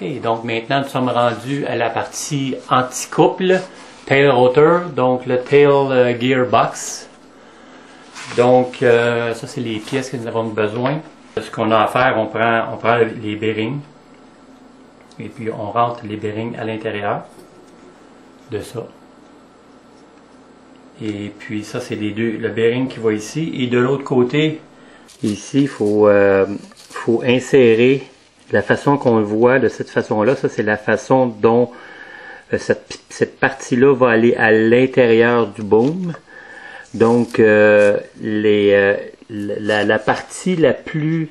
Ok, donc maintenant nous sommes rendus à la partie anti-couple, tail rotor, donc le tail gearbox. Donc ça c'est les pièces que nous avons besoin. Ce qu'on a à faire, on prend les bearings et puis on rentre les bearings à l'intérieur de ça. Et puis ça c'est le bearing qui va ici. Et de l'autre côté, ici il faut insérer de la façon qu'on le voit de cette façon-là. Ça c'est la façon dont cette partie-là va aller à l'intérieur du boom. Donc la partie la plus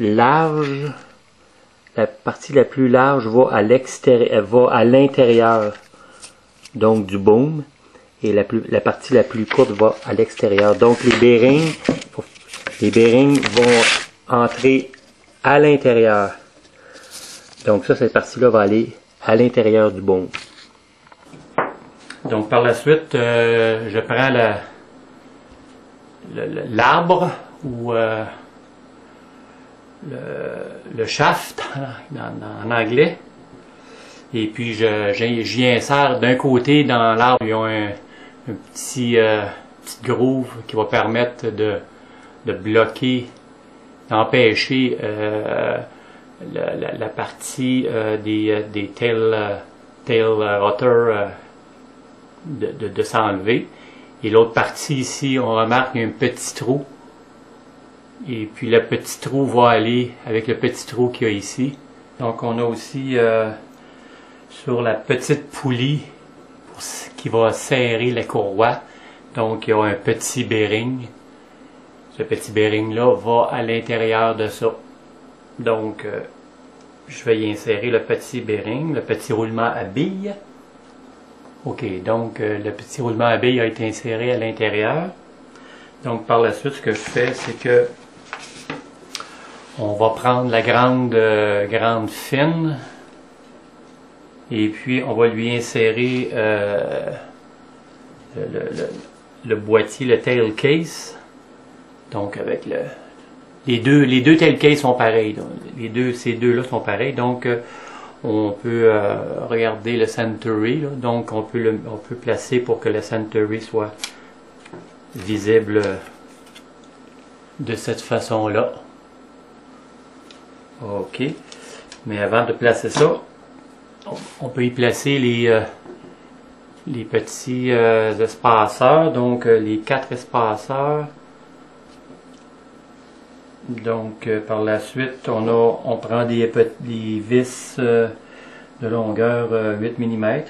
large, va à l'extérieur, va à l'intérieur donc du boom, et la partie la plus courte va à l'extérieur. Donc les bearings vont entrer à l'intérieur. Donc ça, cette partie-là va aller à l'intérieur du boom. Donc par la suite, je prends l'arbre ou le shaft en anglais, et puis j'y insère d'un côté dans l'arbre. Il y a un petit groove qui va permettre de bloquer, d'empêcher la partie des tail rotors de s'enlever. Et l'autre partie ici, on remarque qu'il y a un petit trou. Et puis le petit trou va aller avec le petit trou qu'il y a ici. Donc on a aussi sur la petite poulie qui va serrer la courroie. Donc il y a un petit bearing. Ce petit bearing là va à l'intérieur de ça. Donc je vais y insérer le petit bearing, le petit roulement à billes. Ok, donc le petit roulement à billes a été inséré à l'intérieur. Donc par la suite, ce que je fais, c'est que on va prendre la grande fine, et puis on va lui insérer le boîtier, le tail case. Donc avec les deux tail case sont pareils. Donc, ces deux-là sont pareils. Donc on peut regarder le century. Là. Donc on peut placer pour que le century soit visible de cette façon-là. Ok. Mais avant de placer ça, on peut y placer les petits espaceurs. Donc les 4 espaceurs. Donc par la suite, on prend des vis de longueur 8 mm.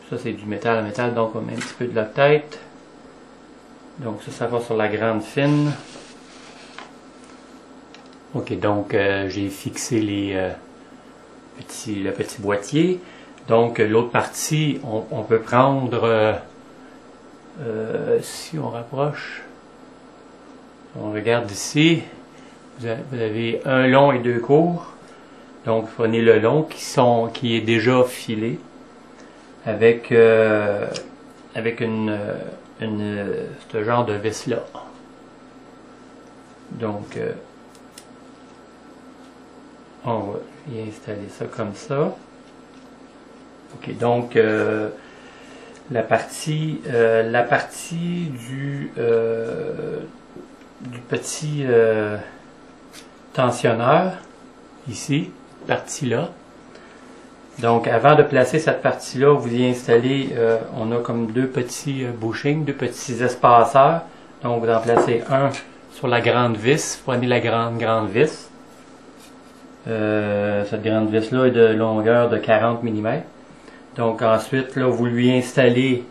Ça c'est du métal à métal, donc on met un petit peu de Loctite. Donc ça va sur la grande fine. Ok, donc j'ai fixé le petit boîtier. Donc l'autre partie, on peut prendre, si on rapproche, on regarde ici, vous avez un long et 2 courts. Donc prenez le long qui est déjà filé avec ce genre de vis là. Donc on va y installer ça comme ça. Ok, donc la partie du petit tensionneur ici, partie là. Donc avant de placer cette partie là, vous y installez, on a comme 2 petits bushings, 2 petits espaceurs. Donc vous en placez un sur la grande vis, prenez la grande vis. Cette grande vis là est de longueur de 40 mm. Donc ensuite là, vous lui installez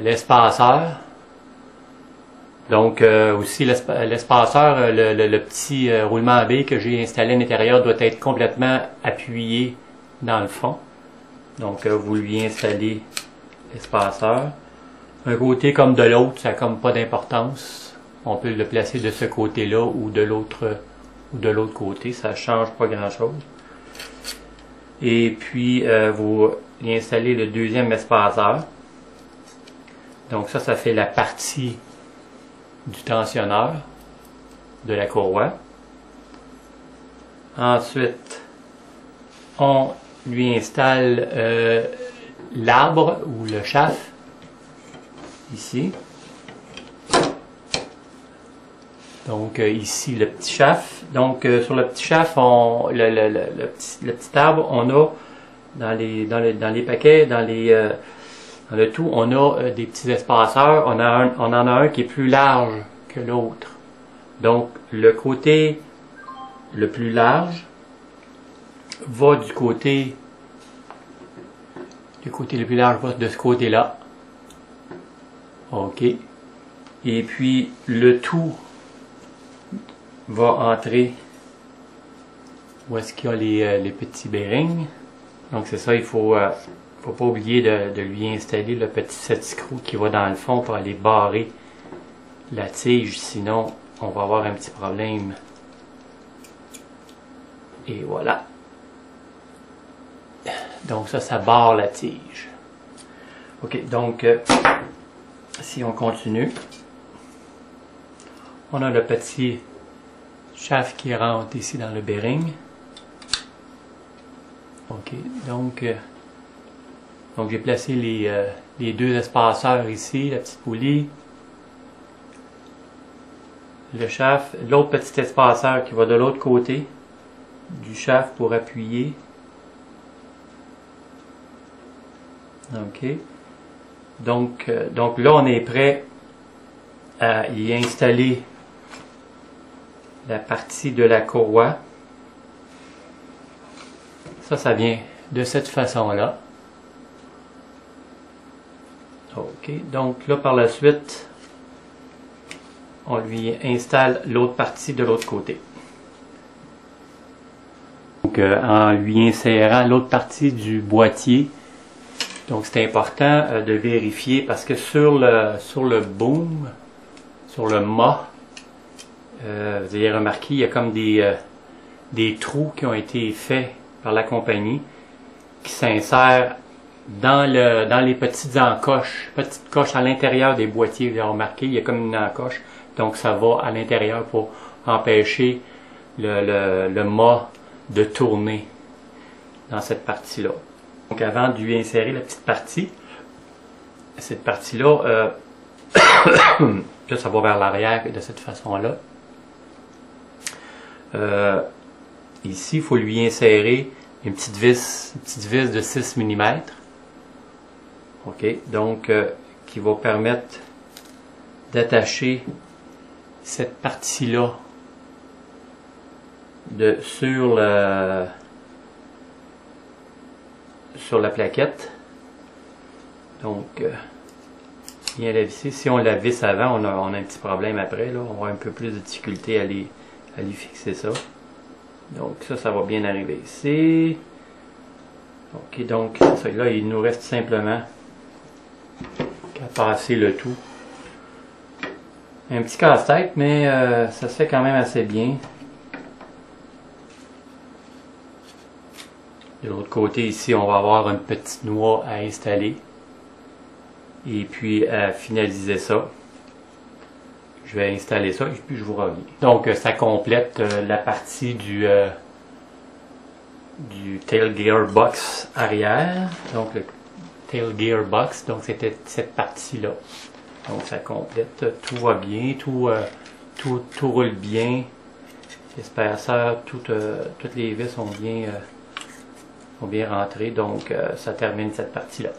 l'espaceur. Donc aussi l'espaceur, le petit roulement à billes que j'ai installé à l'intérieur doit être complètement appuyé dans le fond. Donc vous lui installez l'espaceur. Un côté comme de l'autre, ça n'a comme pas d'importance. On peut le placer de ce côté-là ou de l'autre côté, ça ne change pas grand-chose. Et puis vous y installez le deuxième espaceur. Donc ça fait la partie du tensionneur de la courroie. Ensuite, on lui installe l'arbre ou le chaf ici. Donc ici le petit chaf. Donc sur le petit chaf, le petit arbre, on a dans les paquets, dans le tout, on a des petits espaceurs. On en a un qui est plus large que l'autre. Donc le côté le plus large va du côté le plus large va de ce côté-là. OK. Et puis le tout va entrer où est-ce qu'il y a les petits bearings. Donc c'est ça, il faut pas oublier de lui installer le petit set screw qui va dans le fond pour aller barrer la tige, sinon on va avoir un petit problème. Et voilà. Donc ça barre la tige. Ok, donc si on continue, on a le petit shaft qui rentre ici dans le bearing. Ok, donc j'ai placé les deux espaceurs ici, la petite poulie, le shaft, l'autre petit espaceur qui va de l'autre côté du shaft pour appuyer. Ok, donc là on est prêt à y installer la partie de la courroie. Ça vient de cette façon-là. Ok, donc là par la suite, on lui installe l'autre partie de l'autre côté. Donc en lui insérant l'autre partie du boîtier, donc c'est important de vérifier parce que sur le boom, sur le mât, vous avez remarqué, il y a comme des trous qui ont été faits par la compagnie qui s'insèrent dans les petites encoches, petites coches à l'intérieur des boîtiers. Vous avez remarqué, il y a comme une encoche, donc ça va à l'intérieur pour empêcher le mât de tourner dans cette partie-là. Donc avant de lui insérer la petite partie, cette partie-là, ça va vers l'arrière de cette façon-là. Ici, il faut lui insérer une petite vis de 6 mm. OK, donc qui va permettre d'attacher cette partie-là sur la plaquette. Donc, bien la visser. Si on la visse avant, on a un petit problème après. Là, on aura un peu plus de difficulté à aller fixer ça. Donc ça va bien arriver ici. Ok, donc ça, là, il nous reste simplement qu'à passer le tout. Un petit casse-tête, mais ça se fait quand même assez bien. De l'autre côté, ici, on va avoir une petite noix à installer. Et puis, à finaliser ça, je vais installer ça et puis je vous reviens. Donc, ça complète la partie du tail gearbox arrière. Donc, le tail gearbox, donc c'était cette partie-là. Donc, ça complète. Tout va bien, tout roule bien. J'espère ça. Toutes les vis sont bien rentrées. Donc, ça termine cette partie-là.